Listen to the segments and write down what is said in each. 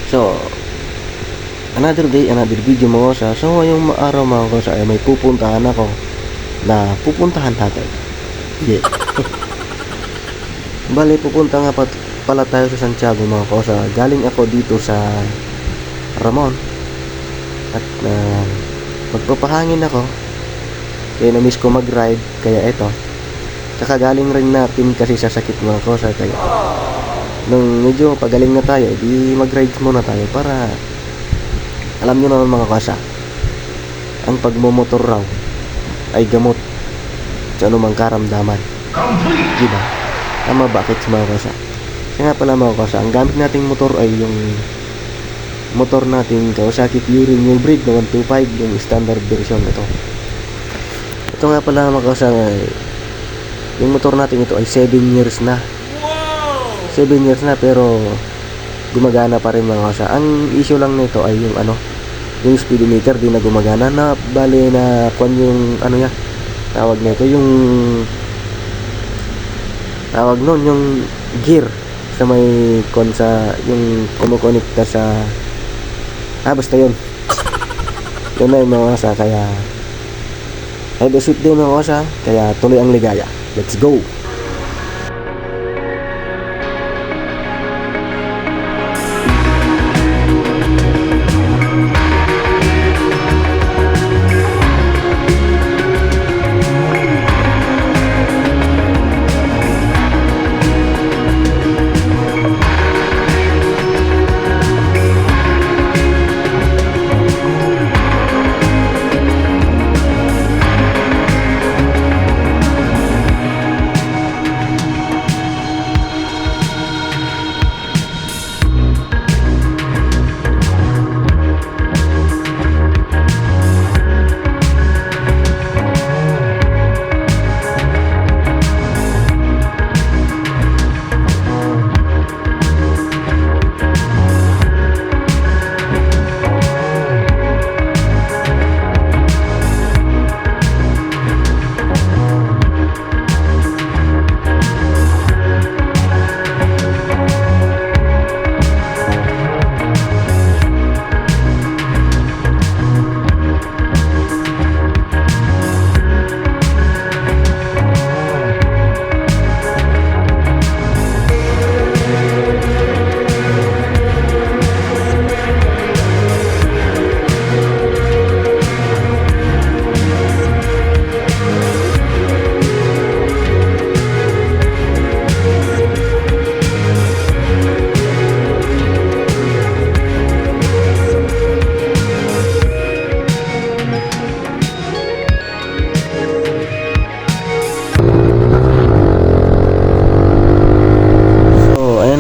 So, another day, another video mga kosa. So, ngayong araw mga kosa ay may pupuntahan ako na pupuntahan natin. Yeah. Bale, pupunta nga pala tayo sa Santiago mga kosa. Galing ako dito sa Ramon at magpapahangin ako. Kaya na-miss ko mag-ride, kaya ito. Tsaka galing rin natin kasi sa sakit mga kosa, kaya nung medyo pagaling na tayo, di mag-ride muna tayo para alam nyo naman mga kosa, ang pagmumotor raw ay gamot sa anumang karamdaman, diba? Tama bakit mga kosa? Kasi nga pala mga kosa, ang gamit nating motor ay yung motor nating Kawasaki Fury New Breed na 125, yung standard version ito. Ito nga pala mga kosa, yung motor natin ito ay 7 years na. 7 years na pero gumagana pa rin mga kosa. Ang issue lang nito ay yung yung speedometer di na gumagana, na bale na kung yung tawag nito, yung tawag nun, yung gear sa may yung kumukonekta sa basta yun na yung mga kosa. Kaya have a sweet day mga kosa, kaya tuloy ang ligaya. Let's go!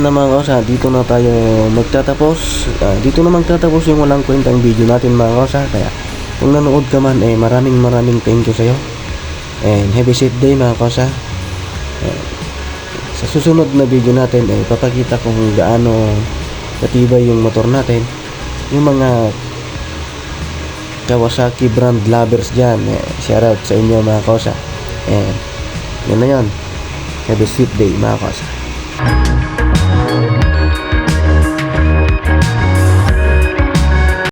Mga kosa, dito na tayo magtatapos. Dito na magtatapos yung walang kwentang video natin mga kosa. Kaya kung nanood ka man, maraming thank you sa'yo, and have a safe day mga kosa. Sa susunod na video natin papakita kung gaano katibay yung motor natin. Yung mga Kawasaki brand lovers dyan, shout out sa inyo mga kosa. And yun na yun, have a safe day mga kosa.